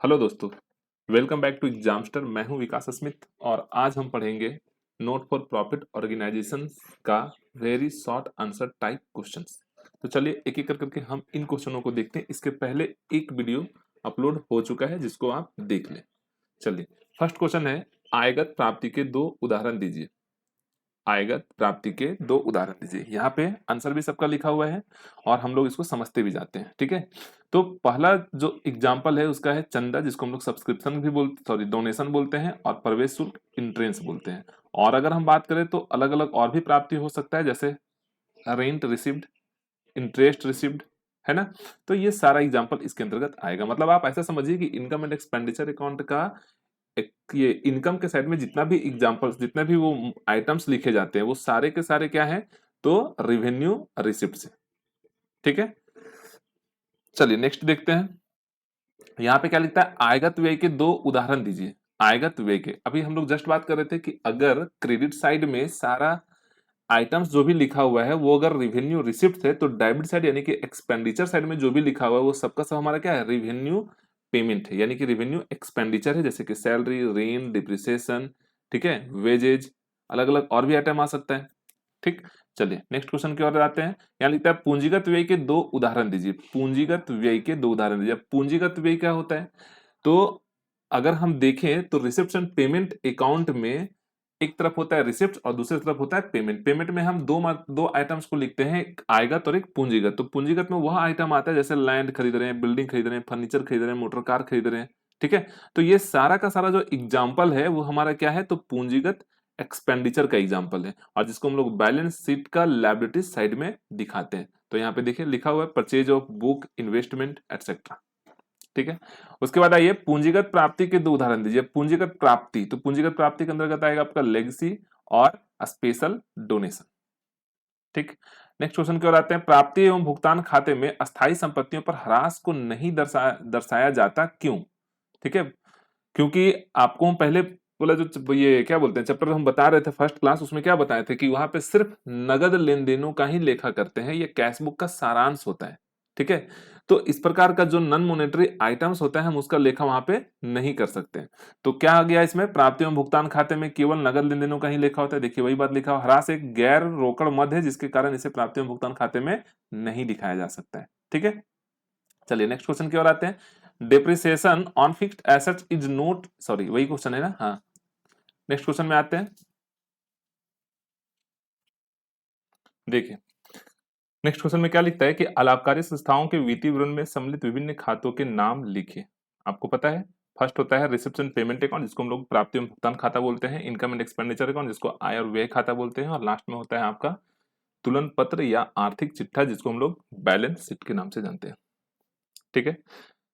Hello दोस्तों, welcome back to एग्जामस्टर। मैं हूं विकास स्मिथ और आज हम पढ़ेंगे नोट फॉर प्रॉफिट ऑर्गेनाइजेशन का very short answer type questions. तो चलिए एक एक करके हम इन क्वेश्चनों को देखते हैं। इसके पहले एक वीडियो अपलोड हो चुका है जिसको आप देख लें। चलिए, फर्स्ट क्वेश्चन है, आयगत प्राप्ति के दो उदाहरण दीजिए। आयगत प्राप्ति के दो उदाहरण दीजिए। यहाँ पे आंसर भी सबका लिखा हुआ है और हम लोग इसको समझते भी जाते हैं। ठीक है, तो पहला जो एग्जाम्पल है उसका है चंदा, जिसको हम लोग सब्सक्रिप्शन भी बोलते, सॉरी डोनेशन बोलते हैं, और प्रवेश शुल्क इंट्रेंस बोलते हैं। और अगर हम बात करें तो अलग अलग और भी प्राप्ति हो सकता है, जैसे रेंट रिसिव्ड, इंटरेस्ट रिसिव्ड, है ना। तो ये सारा एग्जाम्पल इसके अंतर्गत आएगा। मतलब आप ऐसा समझिए कि इनकम एंड एक्सपेंडिचर अकाउंट का ये इनकम के साइड में जितना भी एग्जांपल्स, जितने भी वो आइटम्स लिखे जाते हैं, वो सारे के सारे क्या हैं, तो रिवेन्यू रिसिप्ट से। ठीक है, चलिए नेक्स्ट देखते हैं। यहाँ पे क्या लिखता है, आयगत व्यय के दो उदाहरण दीजिए। आयगत व्यय के, अभी हम लोग जस्ट बात कर रहे थे कि अगर क्रेडिट साइड में सारा आइटम्स जो भी लिखा हुआ है वो अगर रिवेन्यू रिसिप्ट है, तो डेबिट साइड यानी कि एक्सपेंडिचर साइड में जो भी लिखा हुआ है वो सबका सब हमारा क्या है, रिवेन्यू पेमेंट है, यानी कि रिवेन्यू एक्सपेंडिचर है, जैसे कि सैलरी, रेंट, डिप्रिसिएशन, ठीक है, वेजेज, अलग अलग और भी आइटम आ सकता है। ठीक, चलिए नेक्स्ट क्वेश्चन की ओर आते हैं। यहाँ लिखता है पूंजीगत व्यय के दो उदाहरण दीजिए। पूंजीगत व्यय के दो उदाहरण दीजिए। पूंजीगत व्यय क्या होता है, तो अगर हम देखें तो रिसिप्ट एंड पेमेंट अकाउंट में एक तरफ होता है रिसिप्ट और दूसरी तरफ होता है पेमेंट। पेमेंट में हम दो आइटम्स को लिखते हैं, एक आयगत और एक पूंजीगत। तो पूंजीगत में वह आइटम आता है जैसे लैंड खरीद रहे हैं, बिल्डिंग खरीद रहे हैं, फर्नीचर खरीद रहे हैं, मोटर कार खरीद रहे हैं। ठीक है, तो ये सारा का सारा जो एग्जाम्पल है वो हमारा क्या है, तो पूंजीगत एक्सपेंडिचर का एग्जाम्पल है, और जिसको हम लोग बैलेंस शीट का लायबिलिटी साइड में दिखाते हैं। तो यहाँ पे देखिए लिखा हुआ है purchase of book, investment etcetera. ठीक है, उसके बाद आइए पूंजीगत प्राप्ति के दो उदाहरण दीजिए। पूंजीगत प्राप्ति, तो पूंजीगत प्राप्ति के अंतर्गत आएगा आपका लेगसी और स्पेशल डोनेशन। ठीक, नेक्स्ट क्वेश्चन की ओर आते हैं। प्राप्ति एवं भुगतान खाते में अस्थायी संपत्तियों पर ह्रास को नहीं दर्शाया जाता, क्यों? ठीक है, क्योंकि आपको हम पहले बोला, जो ये क्या बोलते हैं चैप्टर हम बता रहे थे फर्स्ट क्लास, उसमें क्या बताए थे कि वहां पे सिर्फ नगद लेन देनों का ही लेखा करते हैं, ये कैश बुक का सारांश होता है। ठीक है, तो इस प्रकार का जो नॉन मॉनेटरी आइटम्स होता है हम उसका लेखा वहां पे नहीं कर सकते हैं। तो क्या आ गया इसमें, प्राप्ति एवं भुगतान खाते में केवल नगद लेन देनों का ही लेखा होता है। देखिए वही बात लिखा हुआ, ह्रास एक गैर रोकड़ मद है जिसके कारण इसे प्राप्ति एवं भुगतान खाते में नहीं दिखाया जा सकता है। ठीक है, चलिए नेक्स्ट क्वेश्चन की ओर आते हैं। Depreciation on fixed assets is note, sorry वही क्वेश्चन है ना, हाँ। नेक्स्ट क्वेश्चन में आते हैं। देखिए नेक्स्ट क्वेश्चन में क्या लिखता है कि अलाभकारी संस्थाओं के वित्तीय विवरण में सम्मिलित विभिन्न खातों के नाम लिखिए। आपको पता है, फर्स्ट होता है रिसिप्ट एंड पेमेंट अकाउंट, जिसको हम लोग प्राप्ति एवं भुगतान खाता बोलते हैं। इनकम एंड एक्सपेंडिचर अकाउंट, जिसको आय और व्यय खाता बोलते हैं। और लास्ट में होता है आपका तुलन पत्र या आर्थिक चिट्ठा, जिसको हम लोग बैलेंस शीट के नाम से जानते हैं। ठीक है,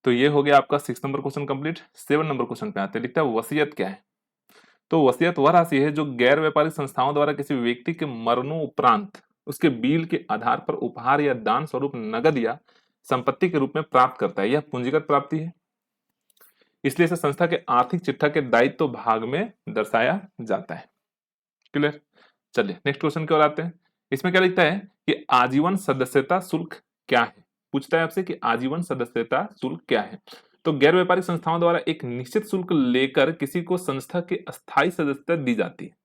तो ये हो गया आपका 6 number question complete. 7 number question पे आते हैं। लिखता है वसीयत क्या है। तो वसीयत वह राशि है जो गैर व्यापारिक संस्थाओं द्वारा किसी व्यक्ति के मरणोपरांत उसके बिल के आधार पर उपहार या दान स्वरूप नगद या संपत्ति के रूप में प्राप्त करता है। यह पूंजीगत प्राप्ति है, इसलिए इसे संस्था के आर्थिक चिट्ठा के दायित्व भाग में दर्शाया जाता है। क्लियर, चलिए नेक्स्ट क्वेश्चन की ओर आते हैं। इसमें क्या लिखता है कि आजीवन सदस्यता शुल्क क्या है। पूछता है आपसे कि आजीवन सदस्यता शुल्क क्या है। तो गैर व्यापारिक संस्थाओं द्वारा एक निश्चित शुल्क लेकर किसी को संस्था की अस्थायी सदस्यता दी जाती है।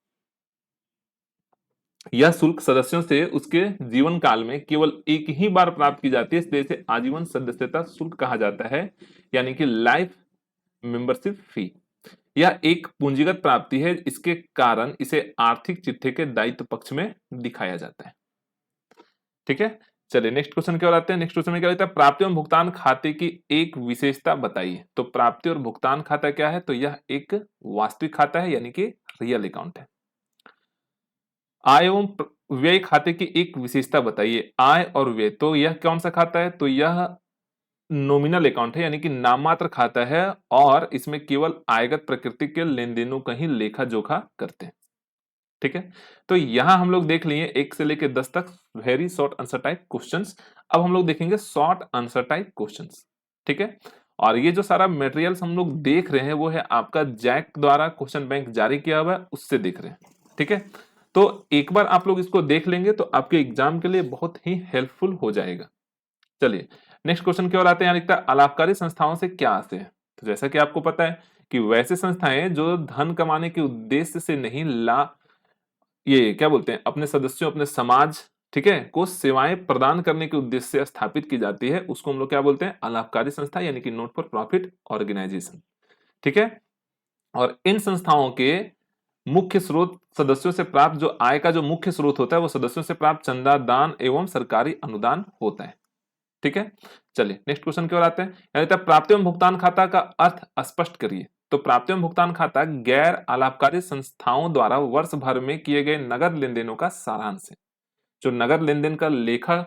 यह शुल्क सदस्यों से उसके जीवन काल में केवल एक ही बार प्राप्त की जाती है, इसलिए इसे आजीवन सदस्यता शुल्क कहा जाता है, यानी कि लाइफ मेंबरशिप फी। यह एक पूंजीगत प्राप्ति है, इसके कारण इसे आर्थिक चिट्ठे के दायित्व पक्ष में दिखाया जाता है। ठीक है, चलिए नेक्स्ट क्वेश्चन की ओर आते हैं। नेक्स्ट क्वेश्चन में क्या लिखता है, प्राप्ति और भुगतान खाते की एक विशेषता बताइए। तो प्राप्ति और भुगतान खाता क्या है, तो यह एक वास्तविक खाता है, यानी कि रियल अकाउंट है। आय एवं व्यय खाते की एक विशेषता बताइए। आय और व्यय, तो यह कौन सा खाता है, तो यह नॉमिनल अकाउंट है, यानी कि नाममात्र खाता है, और इसमें केवल आयगत प्रकृति के लेन देनों का ही लेखा जोखा करते हैं। ठीक है, तो यहां हम लोग देख लिए 1 से लेकर 10 तक very short answer type questions. अब हम लोग देखेंगे शॉर्ट आंसर टाइप क्वेश्चंस। ठीक है, और ये जो सारा मटेरियल्स हम लोग देख रहे हैं वो है आपका जैक द्वारा क्वेश्चन बैंक जारी किया हुआ है, उससे देख रहे हैं। ठीक है, तो एक बार आप लोग इसको देख लेंगे तो आपके एग्जाम के लिए बहुत ही हेल्पफुल हो जाएगा। चलिए नेक्स्ट क्वेश्चन की ओर आते हैं। यहाँ लिखता है अलाभकारी संस्थाओं से क्या आशय है। तो जैसा कि आपको पता है कि वैसे संस्थाएं जो धन कमाने के उद्देश्य से नहीं ये क्या बोलते हैं, अपने सदस्यों, अपने समाज, ठीक है, को सेवाएं प्रदान करने के उद्देश्य से स्थापित की जाती है, उसको हम लोग क्या बोलते हैं, अलाभकारी संस्था यानी कि नॉट फॉर प्रॉफिट ऑर्गेनाइजेशन। ठीक है। और इन संस्थाओं के मुख्य स्रोत सदस्यों से प्राप्त जो आय का जो मुख्य स्रोत होता है वो सदस्यों से प्राप्त चंदा, दान एवं सरकारी अनुदान होता है। ठीक है। चलिए नेक्स्ट क्वेश्चन की ओर आते हैं। यानी कि प्राप्ति एवं भुगतान खाता का अर्थ स्पष्ट करिए। तो प्राप्ति एवं भुगतान खाता गैर अलाभकारी संस्थाओं द्वारा वर्ष भर में किए गए नगद लेन देनों का सारांश है। जो नगद लेन देन का लेखा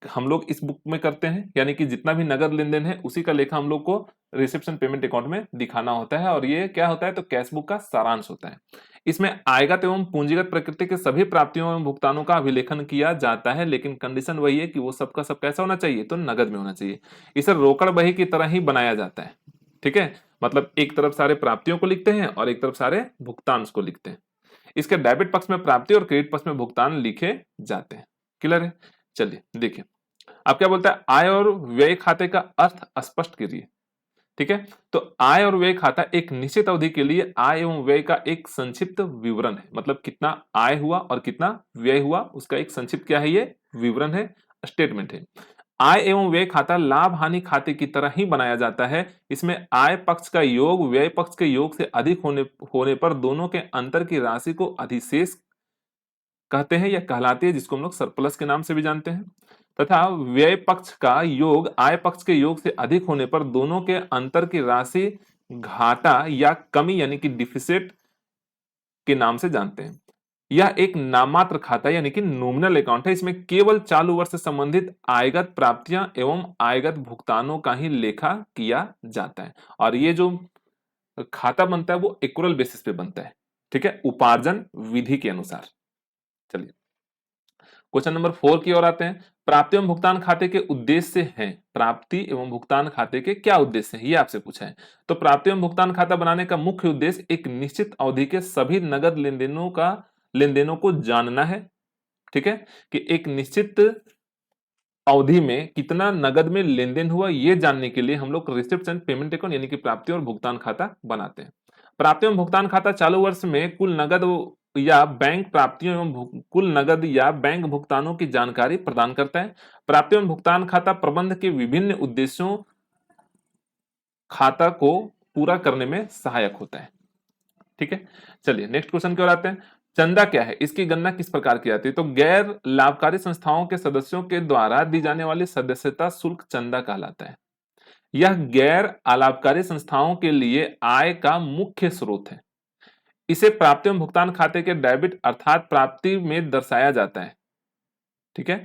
हम लोग इस बुक में करते हैं, यानी कि जितना भी नगद लेन देन है उसी का लेखा हम लोग को रिसेप्शन पेमेंट अकाउंट में दिखाना होता है। और ये क्या होता है, तो कैश बुक का सारांश होता है। इसमें आयगत एवं पूंजीगत प्रकृति के सभी प्राप्तियों एवं भुगतानों का अभिलेखन किया जाता है, लेकिन कंडीशन वही है कि वो सबका सब कैसा होना चाहिए, तो नगद में होना चाहिए। इसे रोकड़ बही की तरह ही बनाया जाता है। ठीक है, मतलब एक तरफ सारे प्राप्तियों को लिखते हैं और एक तरफ सारे भुगतान को लिखते हैं। इसके डेबिट पक्ष में प्राप्ति और क्रेडिट पक्ष में भुगतान लिखे जाते हैं। क्लियर है। चलिए देखिए अब क्या बोलता है, आय और व्यय खाते का अर्थ स्पष्ट करिए। ठीक है, तो आय और व्यय खाता एक निश्चित अवधि के लिए आय एवं व्यय का एक संक्षिप्त विवरण है। मतलब कितना आय हुआ और कितना व्यय हुआ उसका एक संक्षिप्त क्या है, ये विवरण है, स्टेटमेंट है। आय एवं व्यय खाता लाभ हानि खाते की तरह ही बनाया जाता है। इसमें आय पक्ष का योग व्यय पक्ष के योग से अधिक होने पर दोनों के अंतर की राशि को अधिशेष कहते हैं या कहलाती है, जिसको हम लोग सरप्लस के नाम से भी जानते हैं। तथा व्यय पक्ष का योग आय पक्ष के योग से अधिक होने पर दोनों के अंतर की राशि घाटा या कमी यानी कि डिफिसिट के नाम से जानते हैं। यह एक नाममात्र खाता यानी कि नॉमिनल अकाउंट है। इसमें केवल चालू वर्ष से संबंधित आयगत प्राप्तियां एवं आयगत भुगतानों का ही लेखा किया जाता है। और ये जो खाता बनता है वो एक्रूअल बेसिस पे बनता है। ठीक है, उपार्जन विधि के अनुसार। चलिए क्वेश्चन नंबर 4 की ओर आते हैं। प्राप्ति एवं भुगतान खाते के उद्देश्य हैं। प्राप्ति एवं भुगतान खाते के क्या उद्देश्य हैं, ये आपसे पूछा है। तो प्राप्ति एवं भुगतान खाता बनाने का मुख्य उद्देश्य एक निश्चित अवधि के सभी नगद लेन देनों को जानना है। ठीक है, कि एक निश्चित अवधि में कितना नगद में लेन देन हुआ ये जानने के लिए हम लोग रिसिप्ट एंड पेमेंट अकाउंट यानी कि प्राप्ति और भुगतान खाता बनाते हैं। प्राप्ति एवं भुगतान खाता चालू वर्ष में कुल नगद या बैंक प्राप्तियों एवं कुल नगद या बैंक भुगतानों की जानकारी प्रदान करता है। प्राप्ति एवं भुगतान खाता प्रबंध के विभिन्न उद्देश्यों खाता को पूरा करने में सहायक होता है। ठीक है, चलिए नेक्स्ट क्वेश्चन की ओर आते हैं। चंदा क्या है, इसकी गणना किस प्रकार की जाती है। तो गैर लाभकारी संस्थाओं के सदस्यों के द्वारा दी जाने वाली सदस्यता शुल्क चंदा कहलाता है। यह गैर अलाभकारी संस्थाओं के लिए आय का मुख्य स्रोत है। इसे प्राप्ति एवं भुगतान खाते के डेबिट अर्थात प्राप्ति में दर्शाया जाता है। ठीक है,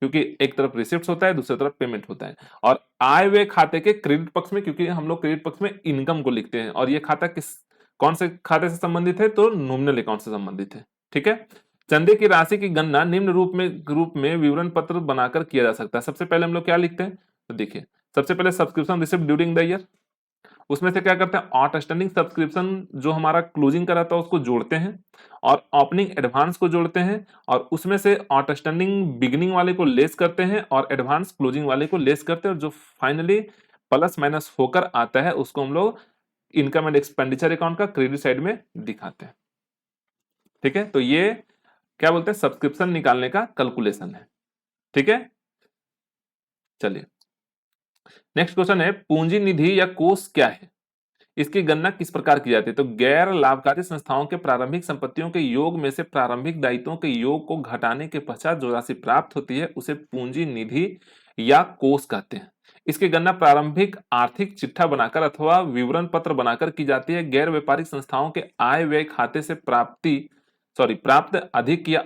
क्योंकि एक तरफ रिसिप्ट होता है दूसरी तरफ पेमेंट होता है। और आय व्यय खाते के क्रेडिट पक्ष में, क्योंकि हम लोग क्रेडिट पक्ष में इनकम को लिखते हैं और ये खाता कौन से खाते से संबंधित है, तो नॉमिनल अकाउंट से संबंधित है। ठीक है, चंदे की राशि की गणना निम्न रूप में विवरण पत्र बनाकर किया जा सकता है। सबसे पहले हम लोग क्या लिखते हैं, तो देखिए सबसे पहले subscription receipt during the year, उसमें से क्या करते हैं, आउटस्टैंडिंग सब्सक्रिप्शन जो हमारा क्लोजिंग का रहता है उसको जोड़ते हैं और ओपनिंग एडवांस को जोड़ते हैं और उसमें से आउटस्टैंडिंग बिगिनिंग वाले को लेस करते हैं और एडवांस क्लोजिंग वाले को लेस करते हैं और जो फाइनली प्लस माइनस होकर आता है उसको हम लोग इनकम एंड एक्सपेंडिचर अकाउंट का क्रेडिट साइड में दिखाते हैं। ठीक है, तो ये क्या बोलते हैं, सब्सक्रिप्शन निकालने का कैलकुलेशन है। ठीक है, चलिए नेक्स्ट क्वेश्चन है, पूंजी निधि या कोष क्या है, इसकी गणना किस प्रकार की जाती है। तो गैर लाभकारी संस्थाओं के प्रारंभिक संपत्तियों के योग में से प्रारंभिक दायित्वों के योग को घटाने के पश्चात जो राशि प्राप्त होती है उसे पूंजी निधि या कोष कहते हैं। इसकी गणना प्रारंभिक आर्थिक चिट्ठा बनाकर अथवा विवरण पत्र बनाकर की जाती है। गैर व्यापारिक संस्थाओं के आय व्यय खाते से प्राप्त अधिक या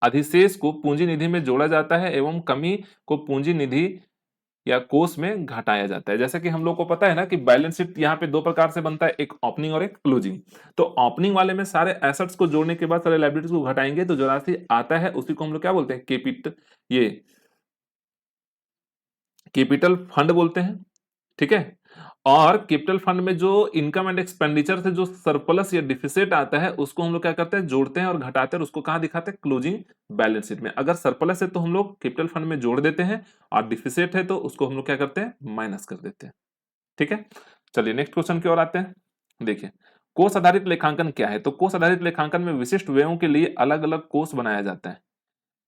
अधिशेष को पूंजी निधि में जोड़ा जाता है एवं कमी को पूंजी निधि या कोष में घटाया जाता है। जैसे कि हम लोग को पता है ना कि बैलेंस शीट यहाँ पे दो प्रकार से बनता है, एक ओपनिंग और एक क्लोजिंग। तो ओपनिंग वाले में सारे एसेट्स को जोड़ने के बाद सारे लायबिलिटीज को घटाएंगे तो जो राशि आता है उसी को हम लोग क्या बोलते हैं, कैपिटल फंड बोलते हैं। ठीक है, और कैपिटल फंड में जो इनकम एंड एक्सपेंडिचर से जो सरप्लस या डिफिसिट आता है उसको हम लोग क्या करते हैं, जोड़ते हैं और घटाते हैं और उसको कहां दिखाते हैं, क्लोजिंग बैलेंस शीट में। अगर सरप्लस है तो हम लोग कैपिटल फंड में जोड़ देते हैं और डिफिसिट है तो उसको हम लोग क्या करते हैं, माइनस कर देते हैं। ठीक है, चलिए नेक्स्ट क्वेश्चन की ओर आते हैं। देखिए, कोष आधारित लेखांकन क्या है? तो कोष आधारित लेखांकन में विशिष्ट व्ययों के लिए अलग अलग कोष बनाया जाता है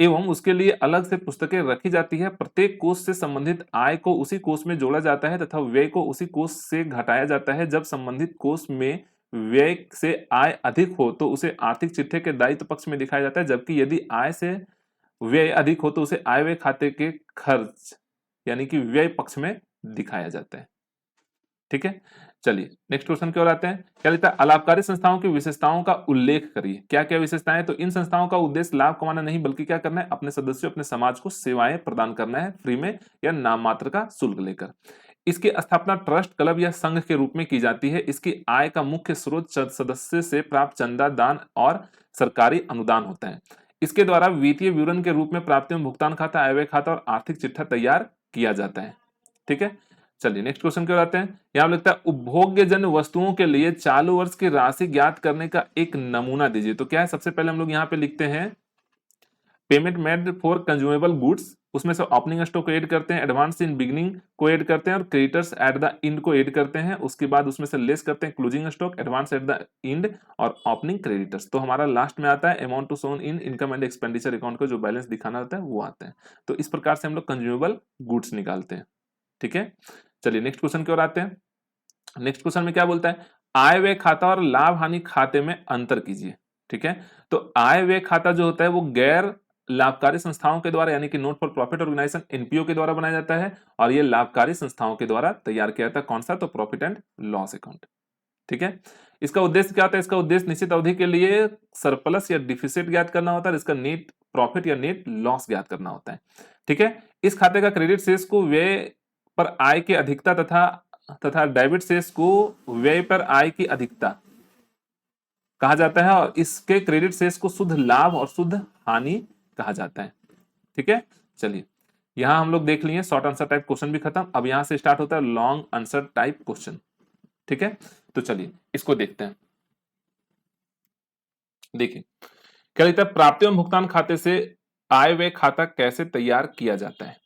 एवं उसके लिए अलग से पुस्तकें रखी जाती है। प्रत्येक कोष से संबंधित आय को उसी कोष में जोड़ा जाता है तथा व्यय को उसी कोष से घटाया जाता है। जब संबंधित कोष में व्यय से आय अधिक हो तो उसे आर्थिक चिट्ठे के दायित्व पक्ष में दिखाया जाता है, जबकि यदि आय से व्यय अधिक हो तो उसे आय व्यय खाते के खर्च यानी कि व्यय पक्ष में दिखाया जाता है। ठीक है, चलिए नेक्स्ट क्वेश्चन की ओर आते हैं। क्या लिखता है? अलाभकारी संस्थाओं की विशेषताओं का उल्लेख करिए। क्या क्या विशेषताएं? तो इन संस्थाओं का उद्देश्य लाभ कमाना नहीं बल्कि क्या करना है? अपने सदस्यों अपने समाज को सेवाएं प्रदान करना है, फ्री में या नाम मात्र का शुल्क लेकर। इसकी स्थापना ट्रस्ट, क्लब या संघ के रूप में की जाती है। इसकी आय का मुख्य स्रोत सदस्य से प्राप्त चंदा, दान और सरकारी अनुदान होता है। इसके द्वारा वित्तीय विवरण के रूप में प्राप्तियों, भुगतान खाता, आय व्यय खाता और आर्थिक चिट्ठा तैयार किया जाता है। ठीक है, चलिए नेक्स्ट क्वेश्चन की ओर आते हैं। यहां लिखता है उपभोग्यजन्य वस्तुओं के लिए चालू वर्ष की राशि ज्ञात करने का एक नमूना दीजिए। तो क्या है? सबसे पहले हम लोग यहाँ पे लिखते हैं payment made for consumable goods, उसमें से ओपनिंग स्टॉक को ऐड करते हैं, एडवांस इन बिगिनिंग को ऐड करते हैं और क्रेडिटर्स एट द एंड को ऐड करते हैं। उसके बाद उसमें से लेस करते हैं closing stock, advance at the end और ओपनिंग क्रेडिटर्स। तो हमारा लास्ट में आता है amount to shown in income and expenditure account को जो बैलेंस दिखाना होता है वो आता है। तो इस प्रकार से हम लोग कंज्यूमेबल गुड्स निकालते हैं। ठीक है, चलिए नेक्स्ट क्वेश्चन की ओर आते हैं। नेक्स्ट क्वेश्चन में क्या बोलता है? आय व्यय खाता और लाभ हानि खाते में अंतर कीजिए। ठीक है, तो आय व्यय खाता जो होता है वो गैर लाभकारी संस्थाओं के द्वारा यानी कि not for profit organisation NPO के द्वारा बनाया जाता है और ये लाभकारी संस्थाओं के द्वारा तैयार किया जाता है। कौन सा? तो प्रॉफिट एंड लॉस अकाउंट। ठीक है, इसका उद्देश्य क्या होता है? इसका उद्देश्य निश्चित अवधि के लिए सरप्लस या डिफिसिट ज्ञात करना होता है, इसका नेट प्रॉफिट या नेट लॉस ज्ञात करना होता है। ठीक है, इस खाते का क्रेडिट शेष को व्यय पर आय की अधिकता तथा डेबिट शेष को व्यय पर आय की अधिकता कहा जाता है और इसके क्रेडिट शेष को शुद्ध लाभ और शुद्ध हानि कहा जाता है। ठीक है, चलिए यहां हम लोग देख लिए शॉर्ट आंसर टाइप क्वेश्चन भी खत्म। अब यहां से स्टार्ट होता है लॉन्ग आंसर टाइप क्वेश्चन। ठीक है, तो चलिए इसको देखते हैं। देखिए क्या लिखता है? प्राप्ति एवं भुगतान खाते से आय व्यय खाता कैसे तैयार किया जाता है।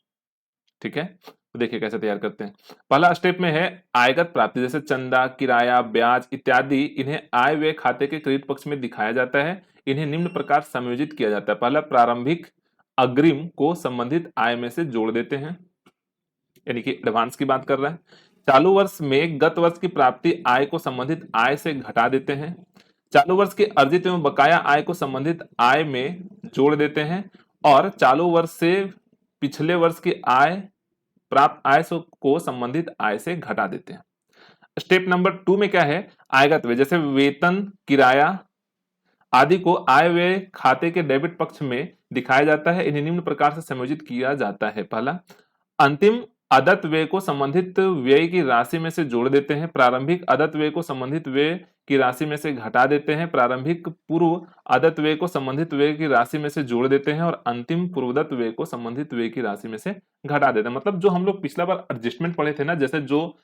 ठीक है, तो देखिए कैसे तैयार करते हैं। पहला स्टेप में है आयगत प्राप्ति, जैसे चंदा, किराया, ब्याज इत्यादि, इन्हें आय व्यय खाते के क्रेडिट पक्ष में दिखाया जाता है। इन्हें निम्न प्रकार समायोजित किया जाता है। पहला, प्रारंभिक अग्रिम को संबंधित आय में से जोड़ देते हैं, यानी कि एडवांस की बात कर रहे हैं। चालू वर्ष में गत वर्ष की प्राप्ति आय को संबंधित आय से घटा देते हैं। चालू वर्ष के अर्जित एवं बकाया आय को संबंधित आय में जोड़ देते हैं और चालू वर्ष से पिछले वर्ष की आय प्राप्त आय को संबंधित आय से घटा देते हैं। स्टेप नंबर 2 में क्या है? आयगत व्यय, जैसे वेतन, किराया आदि को आय व्यय खाते के डेबिट पक्ष में दिखाया जाता है। इन्हें निम्न प्रकार से संयोजित किया जाता है। पहला, अंतिम अदत्त व्यय को संबंधित व्यय की राशि में से जोड़ देते हैं। प्रारंभिक अदत्त व्यय को संबंधित व्यय की राशि में से घटा देते हैं। प्रारंभिक पूर्व अदत्त व्यय को संबंधित व्यय की राशि में से जोड़ देते हैं और अंतिम पूर्वदत्त व्यय को संबंधित व्यय की राशि में से घटा देते हैं। मतलब जो हम लोग पिछला बार एडजस्टमेंट पढ़े थे ना, जैसे जो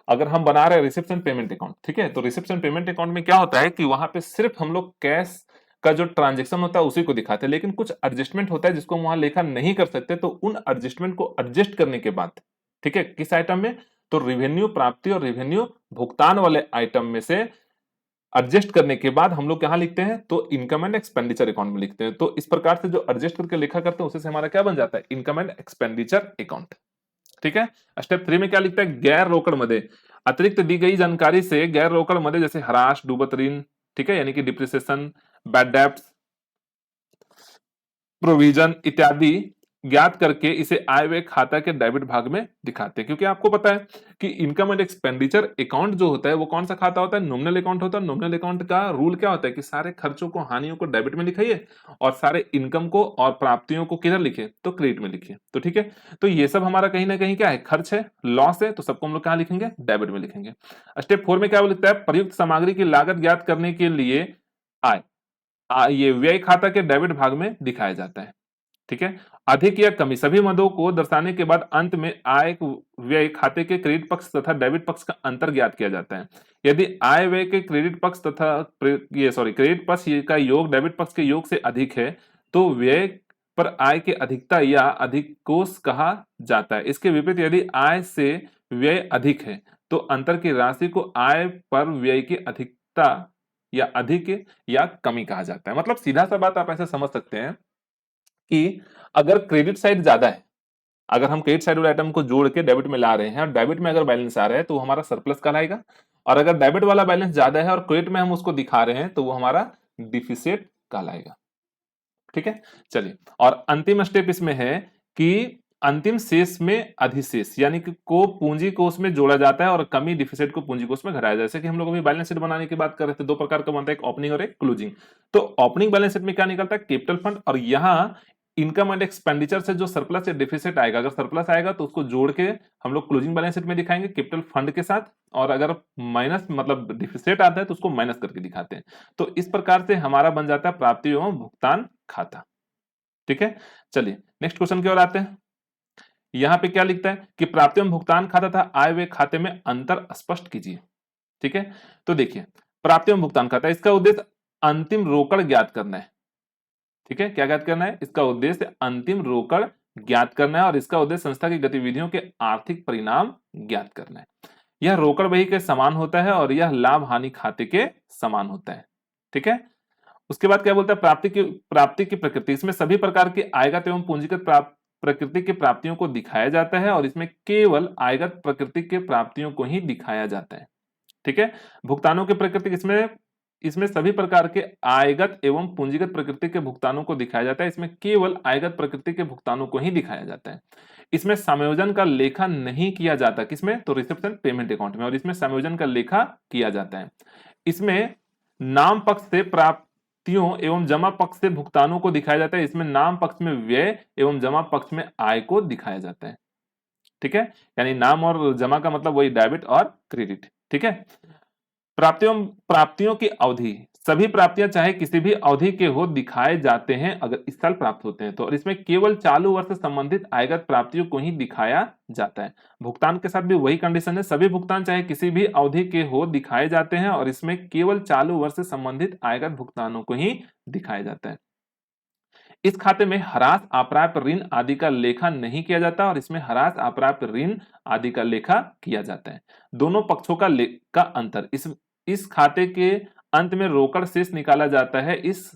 अगर हम बना रहे हैं रिसिप्शन पेमेंट अकाउंट, ठीक है, तो रिसिप्शन पेमेंट अकाउंट में क्या होता है कि वहां पे सिर्फ हम लोग कैश का जो ट्रांजैक्शन होता है उसी को दिखाते हैं, लेकिन कुछ एडजस्टमेंट होता है जिसको हम वहां लेखा नहीं कर सकते। तो उन एडजस्टमेंट को एडजस्ट करने के बाद, ठीक है, किस आइटम में? तो रेवेन्यू प्राप्ति और रेवेन्यू भुगतान वाले आइटम में से एडजस्ट करने के बाद हम लोग कहां लिखते हैं? तो इनकम एंड एक्सपेंडिचर अकाउंट में लिखते हैं। तो इस प्रकार से जो एडजस्ट करके लिखा करते हैं उसी से हमारा क्या बन जाता है? Income and expenditure account. ठीक है, स्टेप 3 में क्या लिखता है? गैर रोकड़ मदे, अतिरिक्त दी गई जानकारी से गैर रोकड़ मदे जैसे ह्रास, डूबत ऋण, ठीक है, यानी कि डिप्रिसिएशन, बैड डेब्ट्स, प्रोविजन इत्यादि ज्ञात करके इसे आय व्यय खाता के डेबिट भाग में दिखाते हैं। क्योंकि आपको पता है कि इनकम एंड एक्सपेंडिचर अकाउंट जो होता है वो कौन सा खाता होता है? नॉमिनल अकाउंट होता है। नॉमिनल अकाउंट का रूल क्या होता है कि सारे खर्चों को, हानियों को डेबिट में लिखाइए और सारे इनकम को और प्राप्तियों को किधर लिखे? तो क्रेडिट में लिखिए। तो ठीक है, तो ये सब हमारा कहीं ना कहीं क्या है? खर्च है, लॉस है, तो सबको हम लोग कहां लिखेंगे? डेबिट में लिखेंगे। स्टेप 4 में क्या लिखता है? प्रयुक्त सामग्री की लागत ज्ञात करने के लिए आय ये व्यय खाता के डेबिट भाग में दिखाया जाता है। ठीक है, अधिक या कमी सभी मदों को दर्शाने के बाद अंत में आय व्यय खाते के क्रेडिट पक्ष तथा डेबिट पक्ष का अंतर ज्ञात किया जाता है। यदि आय व्यय के क्रेडिट पक्ष तथा क्रेडिट पक्ष का योग डेबिट पक्ष के योग से अधिक है तो व्यय पर आय की अधिकता या अधिकोष कहा जाता है। इसके विपरीत यदि आय से व्यय अधिक है तो अंतर की राशि को आय पर व्यय की अधिकता या अधिक या कमी कहा जाता है। मतलब सीधा सा बात आप ऐसे समझ सकते हैं कि अगर क्रेडिट साइड ज्यादा है, अगर हम क्रेडिट साइड वाले आइटम को जोड़ के डेबिट में ला रहे हैं और डेबिट में अगर बैलेंस आ रहा है तो वो हमारा सरप्लस कहलाएगा, और अगर डेबिट वाला बैलेंस ज्यादा है और क्रेडिट में हम उसको दिखा रहे हैं तो वो हमारा डिफिसिट कहलाएगा। ठीक है, चलिए, और अंतिम स्टेप इसमें है कि अंतिम शेष में अधिशेष यानी कि को पूंजी कोष में जोड़ा जाता है और कमी डिफिसिट को पूंजी कोष में घटाया। जैसे कि हम लोग अभी बैलेंस शीट बनाने की बात कर रहे थे, दो प्रकार का बनता है, एक ओपनिंग और एक क्लोजिंग। तो ओपनिंग बैलेंस शीट में क्या निकलता है, कैपिटल फंड, और यहाँ इनकम एंड एक्सपेंडिचर से जो सरप्लस या डिफिसिट आएगा, अगर सरप्लस आएगा तो उसको जोड़ के हम लोग क्लोजिंग बैलेंस शीट में दिखाएंगे कैपिटल फंड के साथ, और अगर माइनस मतलब डिफिसिट आता है तो उसको माइनस करके दिखाते हैं। तो इस प्रकार से हमारा बन जाता है प्राप्ति एवं भुगतान खाता। ठीक है, चलिए नेक्स्ट क्वेश्चन की ओर आते हैं। यहां पे क्या लिखता है कि प्राप्ति एवं भुगतान खाता था आय व्यय खाते में अंतर स्पष्ट कीजिए। ठीक है, तो देखिए प्राप्ति एवं भुगतान खाता, इसका उद्देश्य अंतिम रोकड़ ज्ञात करना है। ठीक है, क्या ज्ञात करना है, इसका उद्देश्य अंतिम रोकड़ ज्ञात करना है और इसका उद्देश्य संस्था की गतिविधियों के आर्थिक परिणाम ज्ञात करना है। यह रोकड़ बही के समान होता है और यह लाभ हानि खाते के समान होता है। ठीक है, उसके बाद क्या बोलता है, प्राप्ति की प्रकृति, इसमें सभी प्रकार की आयगत एवं पूंजीगत प्रकृति की प्राप्तियों को दिखाया जाता है और इसमें केवल आयगत प्रकृति के प्राप्तियों को ही दिखाया जाता है। ठीक है, भुगतानों की प्रकृति, इसमें इसमें सभी प्रकार के आयगत एवं पूंजीगत प्रकृति के भुगतानों को दिखाया जाता है, इसमें केवल आयगत प्रकृति के भुगतानों को ही दिखाया जाता है। इसमें समायोजन का लेखा नहीं किया जाता, किसमें, तो रिसेप्शन पेमेंट अकाउंट में, और इसमें समायोजन का लेखा किया जाता है। इसमें नाम पक्ष से प्राप्तियों एवं जमा पक्ष से भुगतानों को दिखाया जाता है, इसमें नाम पक्ष में व्यय एवं जमा पक्ष में आय को दिखाया जाता है। ठीक है, यानी नाम और जमा का मतलब वही डेबिट और क्रेडिट। ठीक है, प्राप्तियों की अवधि, सभी प्राप्तियां चाहे किसी भी अवधि के हो दिखाए जाते हैं अगर इस साल प्राप्त होते हैं तो, और इसमें केवल चालू वर्ष से संबंधित आयगत प्राप्तियों को ही दिखाया जाता है। भुगतान के साथ भी वही कंडीशन है, सभी भुगतान चाहे किसी भी अवधि के हो दिखाए जाते हैं और इसमें केवल चालू वर्ष से संबंधित आयगत भुगतानों को ही दिखाया जाता है। इस खाते में ह्रास अप्राप्य ऋण आदि का लेखा नहीं किया जाता और इसमें ह्रास अप्राप्य ऋण आदि का लेखा किया जाता है। दोनों पक्षों का अंतर, इस खाते के अंत में रोकड़ शेष निकाला जाता है, इस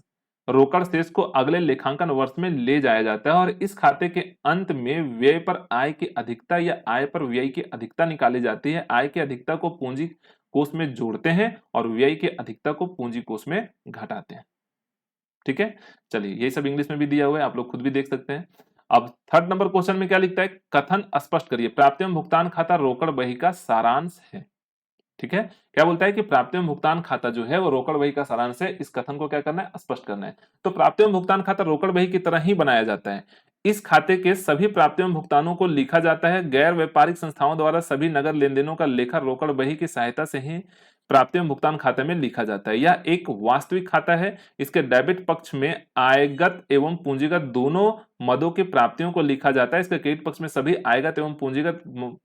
रोकड़ शेष को अगले लेखांकन वर्ष में ले जाया जाता है और इस खाते के अंत में व्यय पर आय की अधिकता या आय पर व्यय की अधिकता निकाली जाती है। आय की अधिकता को पूंजी कोष में जोड़ते हैं और व्यय की अधिकता को पूंजी कोष में घटाते हैं। ठीक है, चलिए ये सब इंग्लिश में भी दिया हुआ है, आप लोग खुद भी देख सकते हैं। अब थर्ड नंबर क्वेश्चन में क्या लिखता है, कथन स्पष्ट करिए, प्राप्ति एवं भुगतान खाता रोकड़ बही का सारांश है। ठीक है, क्या बोलता है कि प्राप्ति एवं भुगतान खाता जो है वो रोकड़ बही का सारांश है, इस कथन को क्या करना है, स्पष्ट करना है। तो प्राप्ति एवं भुगतान खाता रोकड़ बही की तरह ही बनाया जाता है। इस खाते के सभी प्राप्ति एवं भुगतानों को लिखा जाता है। गैर व्यापारिक संस्थाओं द्वारा सभी नगद लेन देनों का लेखा रोकड़ बही की सहायता से ही प्राप्ति एवं भुगतान खाते में लिखा जाता है। यह एक वास्तविक खाता है। इसके डेबिट पक्ष में आयगत एवं पूंजीगत दोनों मदों की प्राप्तियों को लिखा जाता है। इसके क्रेडिट पक्ष में सभी आयगत एवं पूंजीगत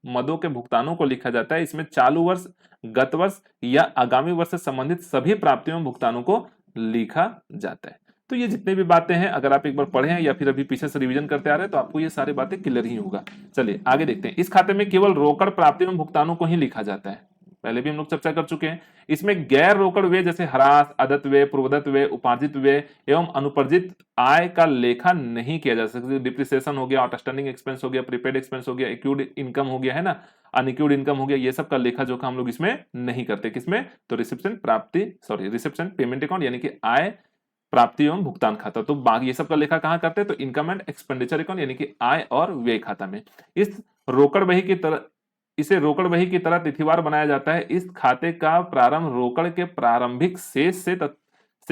मदों के भुगतानों को लिखा जाता है। इसमें चालू वर्ष, गत वर्ष या आगामी वर्ष से संबंधित सभी प्राप्तियों एवं भुगतानों को लिखा जाता है। तो ये जितने भी बातें हैं, अगर आप एक बार पढ़े हैं या फिर अभी पीछे से रिवीजन करते आ रहे हैं तो आपको ये सारी बातें क्लियर ही होगा। चलिए आगे देखते हैं। इस खाते में केवल रोकड़ प्राप्ति एवं भुगतानों को ही लिखा जाता है, पहले भी हम लोग चर्चा कर चुके हैं। इसमें गैर रोकड़ व्यय जैसे ह्रास, अदत्त व्यय, पूर्वदत्त व्यय, उपार्जित व्यय एवं अनुपर्जित आय का लेखा नहीं किया जा सकता। डिप्रिसिएशन हो गया, आउटस्टैंडिंग एक्सपेंस हो गया, प्रीपेड एक्सपेंस हो गया, एक्यूड इनकम हो गया, है ना, अनइक्यूड इनकम हो गया, ये सब का लेखा जोखा हम लोग इसमें नहीं करते। किसमें, तो रिसेप्शन पेमेंट अकाउंट यानी कि आय प्राप्ति एवं भुगतान खाता। तो बाकी ये सब का लेखा कहां करते हैं, तो इनकम एंड एक्सपेंडिचर अकाउंट यानी कि आय और व्यय खाता में। इस रोकड़ बही की तरह इसे रोकड़ बही की तरह तिथिवार बनाया जाता है। इस खाते का प्रारंभ रोकड़ के प्रारंभिक शेष से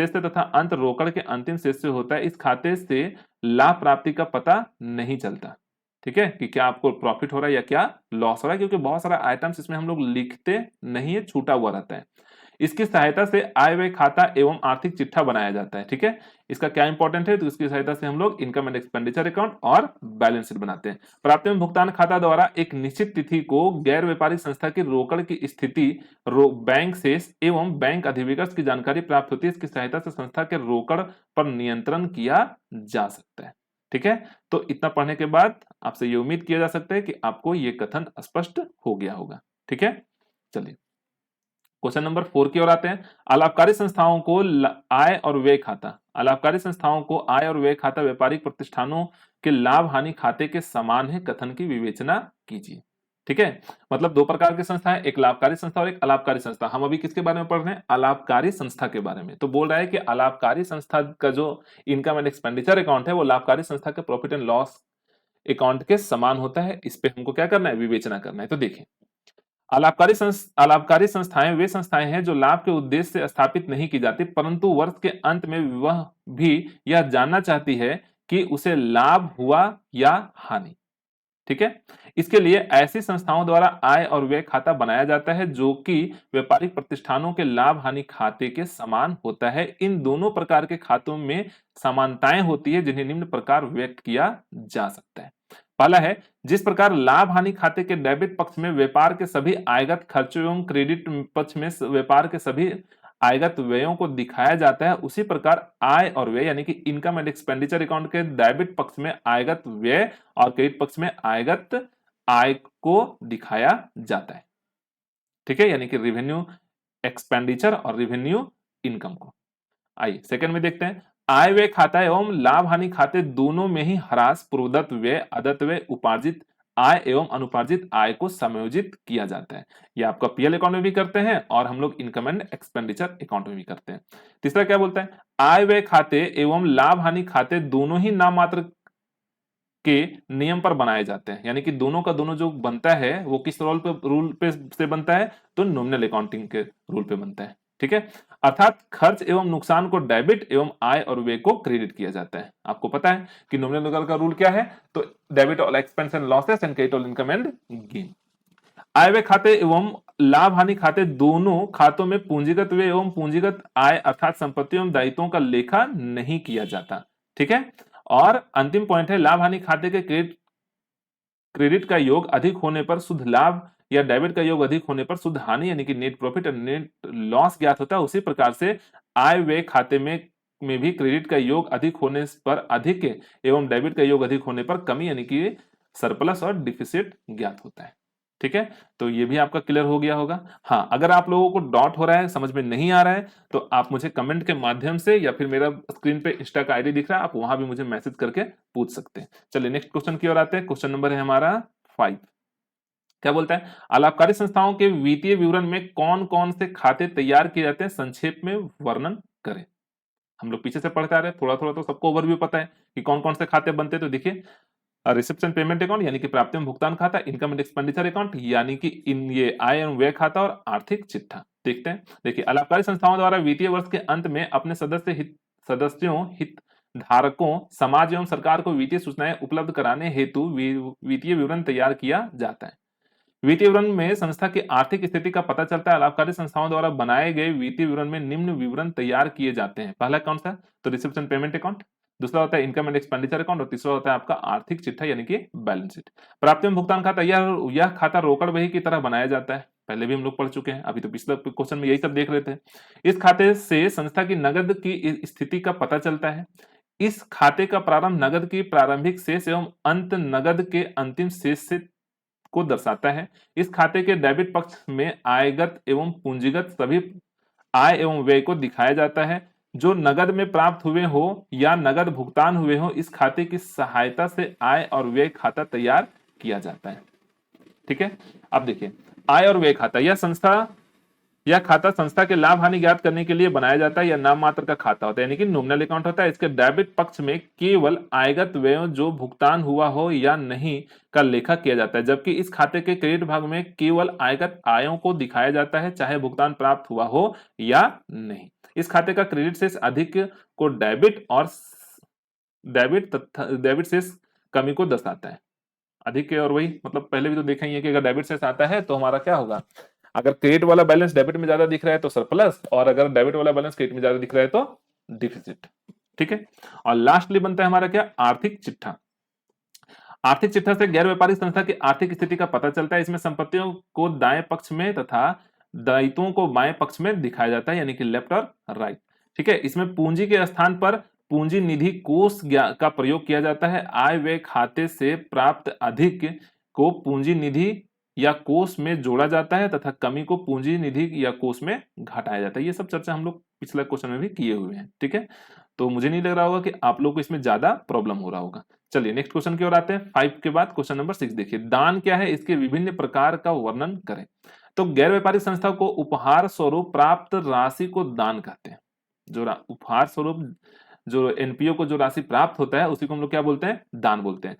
तथा अंत रोकड़ के अंतिम शेष से होता है। इस खाते से लाभ प्राप्ति का पता नहीं चलता, ठीक है, कि क्या आपको प्रॉफिट हो रहा है या क्या लॉस हो रहा है, क्योंकि बहुत सारा आइटम्स इसमें हम लोग लिखते नहीं है, छूटा हुआ रहता है। इसकी सहायता से आय व्यय खाता एवं आर्थिक चिट्ठा बनाया जाता है। ठीक है, इसका क्या इंपॉर्टेंट है, तो इसकी सहायता से हम लोग इनकम एंड एक्सपेंडिचर अकाउंट और बैलेंस शीट बनाते हैं। प्राप्ति एवं भुगतान खाता द्वारा एक निश्चित तिथि को गैर व्यापारिक संस्था की रोकड़ की स्थिति, बैंक शेष एवं बैंक अधिविकर्ष की जानकारी प्राप्त होती है। इसकी सहायता से संस्था के रोकड़ पर नियंत्रण किया जा सकता है। ठीक है, तो इतना पढ़ने के बाद आपसे ये उम्मीद किया जा सकता है कि आपको ये कथन स्पष्ट हो गया होगा। ठीक है, चलिए क्वेश्चन नंबर 4 की ओर आते हैं। अलाभकारी संस्थाओं को आय और व्यय खाता, अलाभकारी संस्थाओं को आय और व्यय खाता व्यापारिक प्रतिष्ठानों के लाभ हानि खाते के समान है कथन की विवेचना कीजिए। ठीक है, मतलब दो प्रकार की संस्था है, एक लाभकारी संस्था और एक अलाभकारी संस्था। हम अभी किसके बारे में पढ़ रहे हैं? अलाभकारी संस्था के बारे में। तो बोल रहा है कि अलाभकारी संस्था का जो इनकम एंड एक्सपेंडिचर अकाउंट है वो लाभकारी संस्था के प्रॉफिट एंड लॉस अकाउंट के समान होता है। इस पे हमको क्या करना है? विवेचना करना है। तो देखिए, अलाभकारी संस्थाएं वे संस्थाएं हैं जो लाभ के उद्देश्य से स्थापित नहीं की जाती, परंतु वर्ष के अंत में वह भी यह जानना चाहती है कि उसे लाभ हुआ या हानि। ठीक है, इसके लिए ऐसी संस्थाओं द्वारा आय और व्यय खाता बनाया जाता है जो कि व्यापारिक प्रतिष्ठानों के लाभ हानि खाते के समान होता है। इन दोनों प्रकार के खातों में समानताएं होती है जिन्हें निम्न प्रकार व्यक्त किया जा सकता है। पहला है, जिस प्रकार लाभ हानि खाते के डेबिट पक्ष में व्यापार के सभी आयगत खर्चों एवं क्रेडिट पक्ष में व्यापार के सभी आयगत व्ययों को दिखाया जाता है, उसी प्रकार आय और व्यय यानी कि इनकम एंड एक्सपेंडिचर अकाउंट के डेबिट पक्ष में आयगत व्यय और क्रेडिट पक्ष में आयगत आय को दिखाया जाता है। ठीक है, यानी कि रेवेन्यू एक्सपेंडिचर और रेवेन्यू इनकम को। आइए सेकंड में देखते हैं, आय व्यय खाता एवं लाभ हानि खाते दोनों में ही ह्रास पूर्वदत्त व्यय, अदत्त व्यय, उपार्जित आय एवं अनुपार्जित आय को समायोजित किया जाता है। यह आपका पीएल अकाउंट में भी करते हैं और हम लोग इनकम एंड एक्सपेंडिचर अकाउंट में भी करते हैं। तीसरा क्या बोलता है? आय व्यय खाते एवं लाभ हानि खाते दोनों ही नाम मात्र के नियम पर बनाए जाते हैं, यानी कि दोनों का दोनों जो बनता है वो किस रूल पे से बनता है? तो नॉमिनल अकाउंटिंग के रूल पे बनता है। ठीक है, अर्थात खर्च एवं नुकसान को डेबिट एवं आय और व्यय को क्रेडिट किया जाता है। आपको पता है कि नॉमिनल का रूल क्या है? तो debit all expense and losses and credit all income and gain. आय व्यय खाते एवं लाभ हानि खाते दोनों खातों में पूंजीगत व्यय एवं पूंजीगत आय अर्थात संपत्ति एवं दायित्वों का लेखा नहीं किया जाता। ठीक है, और अंतिम पॉइंट है, लाभ हानि खाते के क्रेडिट का योग अधिक होने पर शुद्ध लाभ या डेबिट का योग अधिक होने पर शुद्ध हानि यानी कि नेट प्रॉफिट और नेट लॉस ज्ञात होता है। उसी प्रकार से आय व्यय खाते में भी क्रेडिट का योग अधिक होने पर अधिक एवं डेबिट का योग अधिक होने पर कमी यानी कि सरप्लस और डिफिसिट ज्ञात होता है। ठीक है, तो ये भी आपका क्लियर हो गया होगा। हाँ, अगर आप लोगों को डॉट हो रहा है, समझ में नहीं आ रहा है, तो आप मुझे कमेंट के माध्यम से या फिर मेरा स्क्रीन पे इंस्टा का आईडी दिख रहा है, आप वहां भी मुझे मैसेज करके पूछ सकते हैं। चलिए नेक्स्ट क्वेश्चन की ओर आते हैं। क्वेश्चन नंबर है हमारा 5। क्या बोलता है? अलाभकारी संस्थाओं के वित्तीय विवरण में कौन कौन से खाते तैयार किए जाते हैं, संक्षेप में वर्णन करें। हम लोग पीछे से पढ़ते आ रहे हैं, थोड़ा थोड़ा तो सबको ओवरव्यू पता है कि कौन कौन से खाते बनते हैं। तो देखिए, रिसिप्शन पेमेंट अकाउंट यानी कि प्राप्ति एवं भुगतान खाता, इनकम एंड एक्सपेंडिचर अकाउंट यानी कि इन ये आय एवं व्यय खाता और आर्थिक चिट्ठा। देखते हैं, देखिए, अलाभकारी संस्थाओं द्वारा वित्तीय वर्ष के अंत में अपने सदस्यों हित धारकों समाज एवं सरकार को वित्तीय सूचनाएं उपलब्ध कराने हेतु वित्तीय विवरण तैयार किया जाता है। वित्तीय विवरण में संस्था की आर्थिक स्थिति का पता चलता है। अलाभकारी संस्थाओं द्वारा बनाए गए वित्तीय विवरण में निम्न विवरण तैयार किए जाते हैं। पहला कौन सा? तो रिसिप्शन पेमेंट अकाउंट, दूसरा होता है इनकम एंड एक्सपेंडिचर अकाउंट और तीसरा होता है आपका आर्थिक चिट्ठा यानी कि बैलेंस शीट। प्राप्ति एवं भुगतान खाता, यह खाता रोकड़ बही की तरह बनाया जाता है। पहले भी हम लोग पढ़ चुके हैं, अभी तो पिछले क्वेश्चन में यही सब देख रहे थे। इस खाते से संस्था की नगद की स्थिति का पता चलता है। इस खाते का प्रारंभ नगद की प्रारंभिक शेष एवं अंत नगद के अंतिम शेष से को दर्शाता है। इस खाते के डेबिट पक्ष में आयगत एवं पूंजीगत सभी आय एवं व्यय को दिखाया जाता है। जो नगद में प्राप्त हुए हो या नगद भुगतान हुए हो, इस खाते की सहायता से आय और व्यय खाता तैयार किया जाता है। ठीक है, अब देखिए, आय और व्यय खाता, यह खाता संस्था के लाभ हानि ज्ञात करने के लिए बनाया जाता है। यह नाम मात्र का खाता होता है यानी कि नॉमिनल अकाउंट होता है। इसके डेबिट पक्ष में केवल आयगत व्ययों जो भुगतान हुआ हो या नहीं का लेखा किया जाता है, जबकि इस खाते के क्रेडिट भाग में केवल आयगत आयों को दिखाया जाता है, चाहे भुगतान प्राप्त हुआ हो या नहीं। इस खाते का क्रेडिट शेष अधिक को डेबिट शेष कमी को दर्शाता है। अधिक और वही मतलब पहले भी तो देखा ही है कि अगर डेबिट शेष आता है तो हमारा क्या होगा? अगर क्रेडिट वाला बैलेंस डेबिट में ज्यादा दिख रहा है तो सरप्लस, और अगर डेबिट वाला बैलेंस क्रेडिट में ज्यादा दिख रहा है तो डिफिसिट। ठीक है, और लास्टली बनता है हमारा क्या? आर्थिक चिट्ठा। आर्थिक चिट्ठा से गैर व्यापारिक संस्था की आर्थिक स्थिति का पता चलता है। इसमें संपत्तियों को दाएं पक्ष में तथा दायित्वों को बाएं पक्ष में दिखाया जाता है यानी कि लेफ्ट और राइट। ठीक है, इसमें पूंजी के स्थान पर पूंजी निधि कोष का प्रयोग किया जाता है। आय व्यय खाते से प्राप्त अधिक को पूंजी निधि या कोष में जोड़ा जाता है तथा कमी को पूंजी निधि या कोष में घटाया जाता है। ये सब चर्चा हम लोग पिछले क्वेश्चन में भी किए हुए हैं, ठीक है। तो मुझे नहीं लग रहा होगा कि आप लोग को इसमें ज्यादा प्रॉब्लम हो रहा होगा। चलिए नेक्स्ट क्वेश्चन की ओर आते हैं। 5 के बाद क्वेश्चन नंबर 6 देखिए, दान क्या है, इसके विभिन्न प्रकार का वर्णन करें। तो गैर व्यापारिक संस्था को उपहार स्वरूप प्राप्त राशि को दान कहते हैं। जो उपहार स्वरूप जो एनपीओ को जो राशि प्राप्त होता है उसी को हम लोग क्या बोलते हैं, दान बोलते हैं।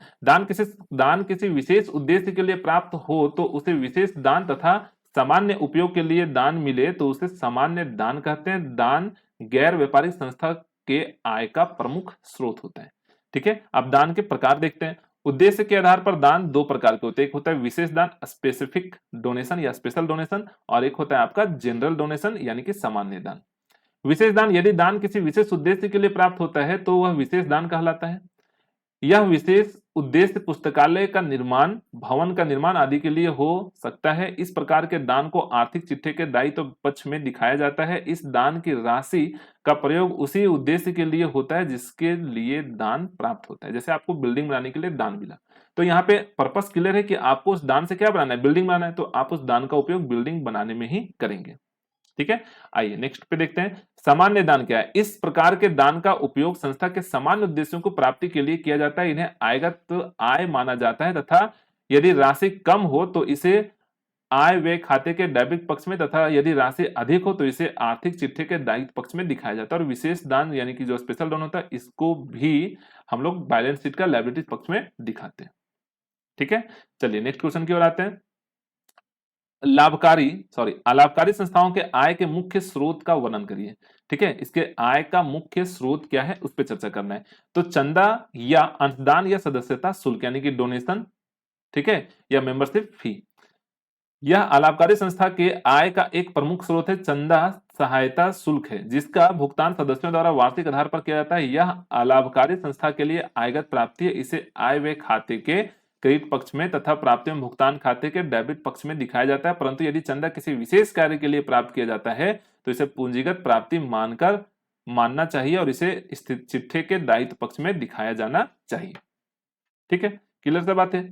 दान किसी विशेष उद्देश्य के लिए प्राप्त हो तो उसे विशेष दान तथा सामान्य उपयोग के लिए दान मिले तो उसे सामान्य दान कहते हैं। दान गैर व्यापारिक संस्था के आय का प्रमुख स्रोत होता है, ठीक है। अब दान के प्रकार देखते हैं। उद्देश्य के आधार पर दान दो प्रकार के होते हैं, एक होता है विशेष दान स्पेसिफिक डोनेशन या स्पेशल डोनेशन, और एक होता है आपका जनरल डोनेशन यानी कि सामान्य दान। विशेष दान, यदि दान किसी विशेष उद्देश्य के लिए प्राप्त होता है तो वह विशेष दान कहलाता है। यह विशेष उद्देश्य पुस्तकालय का निर्माण, भवन का निर्माण आदि के लिए हो सकता है। इस प्रकार के दान को आर्थिक चिट्ठे के दायित्व पक्ष में दिखाया जाता है। इस दान की राशि का प्रयोग उसी उद्देश्य के लिए होता है जिसके लिए दान प्राप्त होता है। जैसे आपको बिल्डिंग बनाने के लिए दान मिला, तो यहाँ पे पर्पस क्लियर है कि आपको उस दान से क्या बनाना है, बिल्डिंग बनाना है, तो आप उस दान का उपयोग बिल्डिंग बनाने में ही करेंगे, ठीक है। आइए नेक्स्ट पे देखते हैं, सामान्य दान क्या है। इस प्रकार के दान का उपयोग संस्था के सामान्य उद्देश्यों को प्राप्ति के लिए किया जाता है। इन्हें आयगत आय माना जाता है तथा यदि राशि कम हो तो इसे आय व्यय खाते के डेबिट पक्ष में तथा यदि राशि अधिक हो तो इसे आर्थिक चिट्ठे के दायित्व पक्ष में दिखाया जाता है। और विशेष दान यानी कि जो स्पेशल दान होता है इसको भी हम लोग बैलेंस शीट का लायबिलिटी पक्ष में दिखाते हैं, ठीक है। चलिए नेक्स्ट क्वेश्चन की ओर आते हैं। अलाभकारी संस्थाओं के आय के मुख्य स्रोत का वर्णन करिए, ठीक है। इसके आय का मुख्य स्रोत क्या है उस पर चर्चा करना है। तो चंदा या अंशदान या सदस्यता शुल्क यानी कि डोनेशन, ठीक है, या मेंबरशिप फी। यह अलाभकारी संस्था के आय का एक प्रमुख स्रोत है। चंदा सहायता शुल्क है जिसका भुगतान सदस्यों द्वारा वार्षिक आधार पर किया जाता है। यह अलाभकारी संस्था के लिए आयगत प्राप्ति है। इसे आय व्यय खाते के क्रेडिट पक्ष में तथा प्राप्ति में भुगतान खाते के डेबिट पक्ष में दिखाया जाता है। परंतु यदि चंदा किसी विशेष कार्य के लिए प्राप्त किया जाता है तो इसे पूंजीगत प्राप्ति मानना चाहिए और इसे स्थित चिट्ठे के दायित्व पक्ष में दिखाया जाना चाहिए, ठीक है। क्लियर सा बात है।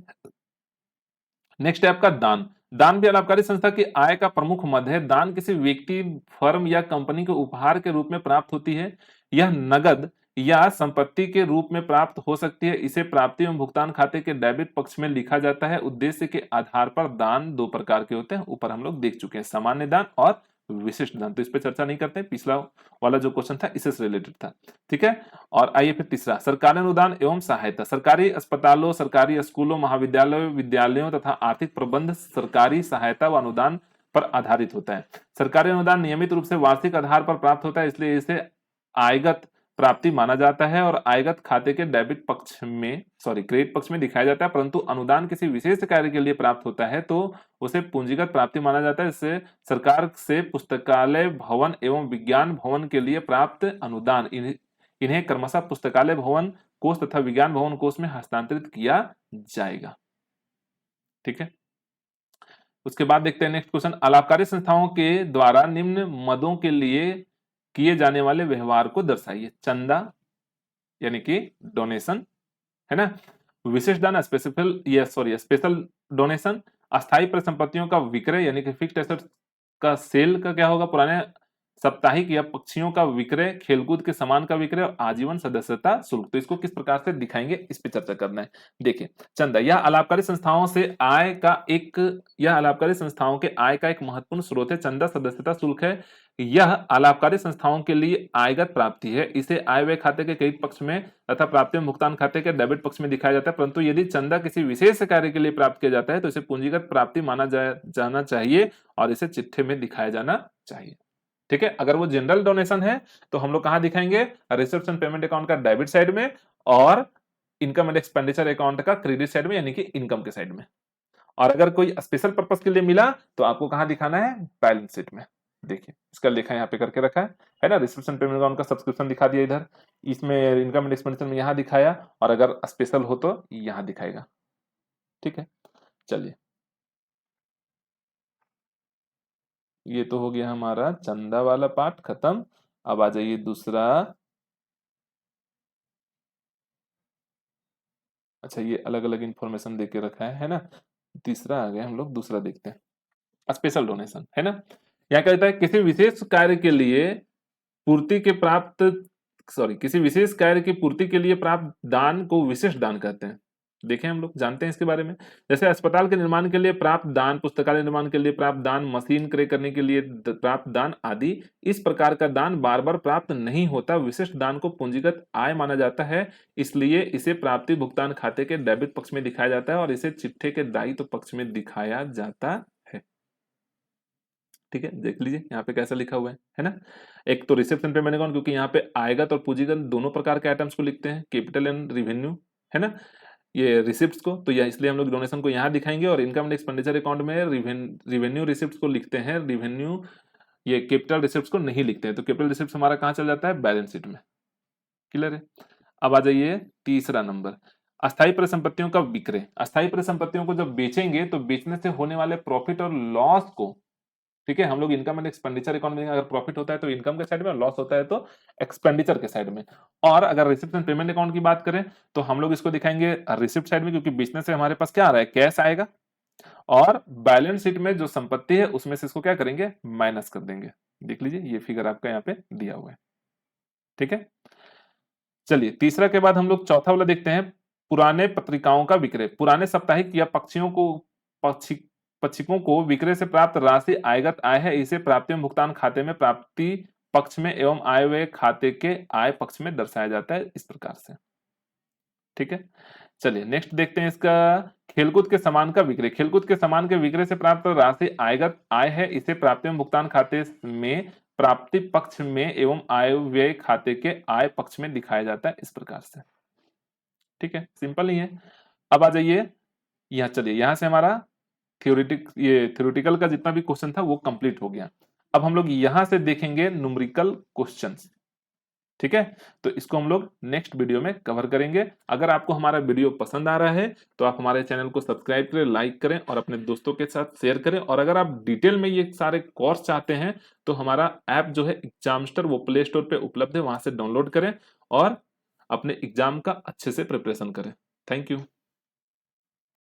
नेक्स्ट है आपका दान। दान भी अलाभकारी संस्था की आय का प्रमुख मद है। दान किसी व्यक्ति, फर्म या कंपनी को उपहार के रूप में प्राप्त होती है। यह नगद या संपत्ति के रूप में प्राप्त हो सकती है। इसे प्राप्ति एवं भुगतान खाते के डेबिट पक्ष में लिखा जाता है। उद्देश्य के आधार पर दान दो प्रकार के होते हैं, ऊपर हम लोग देख चुके हैं, सामान्य दान और विशिष्ट दान। तो इस पर चर्चा नहीं करते, पिछला वाला जो क्वेश्चन था इससे रिलेटेड था, ठीक है। और आइए फिर तीसरा, सरकारी अनुदान एवं सहायता। सरकारी अस्पतालों, सरकारी स्कूलों, महाविद्यालयों, विद्यालयों तथा आर्थिक प्रबंध सरकारी सहायता व अनुदान पर आधारित होता है। सरकारी अनुदान नियमित रूप से वार्षिक आधार पर प्राप्त होता है, इसलिए इसे आयगत प्राप्ति माना जाता है और आयगत खाते के डेबिट पक्ष में क्रेडिट पक्ष में दिखाया जाता है। परंतु अनुदान किसी विशेष कार्य के लिए प्राप्त होता है तो उसे पूंजीगत प्राप्ति माना जाता है। इससे सरकार से पुस्तकालय भवन एवं विज्ञान भवन के लिए प्राप्त अनुदान इन्हें क्रमशः पुस्तकालय भवन कोष तथा विज्ञान भवन कोष में हस्तांतरित किया जाएगा, ठीक है। उसके बाद देखते हैं नेक्स्ट क्वेश्चन, अलाभकारी संस्थाओं के द्वारा निम्न मदों के लिए किए जाने वाले व्यवहार को दर्शाइए। चंदा यानी कि डोनेशन है ना, विशेष दान स्पेशल डोनेशन, अस्थायी परिसंपत्तियों का विक्रय यानी कि फिक्स्ड एसेट्स का सेल का क्या होगा, पुराने साप्ताहिक या पक्षियों का विक्रय, खेलकूद के सामान का विक्रय और आजीवन सदस्यता शुल्क। तो इसको किस प्रकार से दिखाएंगे इस पे चर्चा करना है। देखिए चंदा, यह अलाभकारी संस्थाओं के आय का एक महत्वपूर्ण स्रोत है। चंदा सदस्यता शुल्क है। यह अलाभकारी संस्थाओं के लिए आयगत प्राप्ति है। इसे आय व्यय खाते के क्रेडिट पक्ष में तथा प्राप्ति में भुगतान खाते के डेबिट पक्ष में दिखाया जाता है। परंतु यदि चंदा किसी विशेष कार्य के लिए प्राप्त किया जाता है तो इसे पूंजीगत प्राप्ति माना जाना चाहिए और इसे चिट्ठे में दिखाया जाना चाहिए, ठीक है। अगर वो जनरल डोनेशन है तो हम लोग कहां दिखाएंगे, रिसिप्शन पेमेंट अकाउंट का डेबिट साइड में और इनकम एंड एक्सपेंडिचर अकाउंट का क्रेडिट साइड में यानी कि इनकम के साइड में। और अगर कोई स्पेशल पर्पस के लिए मिला तो आपको कहां दिखाना है, बैलेंस शीट में। देखिए इसका लेखा यहाँ पे करके रखा है ना, रिसिप्शन पेमेंट अकाउंट का सब्सक्रिप्शन दिखा दिया इधर, इसमें इनकम एंड एक्सपेंडिचर में यहाँ दिखाया और अगर स्पेशल हो तो यहाँ दिखाएगा, ठीक है। चलिए ये तो हो गया हमारा चंदा वाला पार्ट खत्म। अब आ जाइए दूसरा। अच्छा ये अलग अलग इंफॉर्मेशन देके रखा है ना। तीसरा आ गया, हम लोग दूसरा देखते हैं, स्पेशल डोनेशन, है ना। यहाँ कहता है किसी विशेष कार्य के लिए पूर्ति के प्राप्त किसी विशेष कार्य की पूर्ति के लिए प्राप्त दान को विशिष्ट दान कहते हैं। देखें, हम लोग जानते हैं इसके बारे में। जैसे अस्पताल के निर्माण के लिए प्राप्त दान, पुस्तकालय निर्माण के लिए प्राप्त दान, मशीन क्रय करने के लिए प्राप्त दान आदि। इस प्रकार का दान बार बार प्राप्त नहीं होता। विशिष्ट दान को पूंजीगत आय माना जाता है, इसलिए इसे प्राप्ति भुगतान खाते के डेबिट पक्ष में दिखाया जाता है और इसे चिट्ठे के दायित्व पक्ष में दिखाया जाता है। ठीक है, देख लीजिए यहाँ पे कैसा लिखा हुआ है ना। एक तो रिसेप्शन पे मैंने कहा, क्योंकि यहाँ पे आयगत और पूंजीगत दोनों प्रकार के आइटम्स को लिखते हैं, कैपिटल एंड रिवेन्यू, है ना, ये रिसिप्ट्स को, तो यह इसलिए हम लोग डोनेशन को यहाँ दिखाएंगे। और इनकम एंड एक्सपेंडिचर अकाउंट में रिवेन्यू रिसिप्ट्स को लिखते हैं, रिवेन्यू ये कैपिटल रिसिप्ट्स को नहीं लिखते हैं। तो कैपिटल रिसिप्ट्स हमारा कहाँ चल जाता है, बैलेंस शीट में। क्लियर है। अब आ जाइए तीसरा नंबर, अस्थायी परिसंपत्तियों का विक्रय। अस्थायी परिसंपत्तियों को जब बेचेंगे तो बेचने से होने वाले प्रॉफिट और लॉस को, ठीक है, हम लोग इनकम एंड एक्सपेंडिचर अकाउंट में, अगर प्रॉफिट होता है तो इनकम के साइड में, लॉस होता है तो एक्सपेंडिचर के साइड में। और अगर रिसिप्ट एंड पेमेंट अकाउंट की बात करें तो हम लोग इसको दिखाएंगे रिसिप्ट साइड में, क्योंकि बेचने से हमारे पास क्या आ रहा है, कैश आएगा। और बैलेंस शीट में जो संपत्ति है उसमें से इसको क्या करेंगे, माइनस कर देंगे। देख लीजिए ये फिगर आपका यहाँ पे दिया हुआ है। ठीक है, चलिए तीसरा के बाद हम लोग चौथा वाला देखते हैं, पुराने पत्रिकाओं का विक्रय। पुराने साप्ताहिक या पक्षिकों को विक्रय से प्राप्त राशि आयगत आय है। इसे प्राप्ति एवं भुगतान खाते में प्राप्ति पक्ष में एवं आय व्यय खाते के आय पक्ष में दर्शाया जाता है, इस प्रकार से। ठीक है, चलिए नेक्स्ट देखते हैं इसका, खेलकूद के सामान का विक्रय। खेलकूद के सामान के विक्रय से प्राप्त राशि आयगत आय है। इसे प्राप्ति एवं भुगतान खाते में प्राप्ति पक्ष में एवं आय व्यय खाते के आय पक्ष में दिखाया जाता है, इस प्रकार से। ठीक है, सिंपल ही है। अब आ जाइए यहाँ, चलिए यहाँ से हमारा थ्योरेटिकल का जितना भी क्वेश्चन था वो कंप्लीट हो गया। अब हम लोग यहां से देखेंगे न्यूमेरिकल क्वेश्चंस। ठीक है, तो इसको हम लोग नेक्स्ट वीडियो में कवर करेंगे। अगर आपको हमारा वीडियो पसंद आ रहा है तो आप हमारे चैनल को सब्सक्राइब करें, लाइक करें और अपने दोस्तों के साथ शेयर करें। और अगर आप डिटेल में ये सारे कोर्स चाहते हैं तो हमारा ऐप जो है एग्जामस्टर, वो प्ले स्टोर पे उपलब्ध है, वहां से डाउनलोड करें और अपने एग्जाम का अच्छे से प्रिपरेशन करें। Thank you.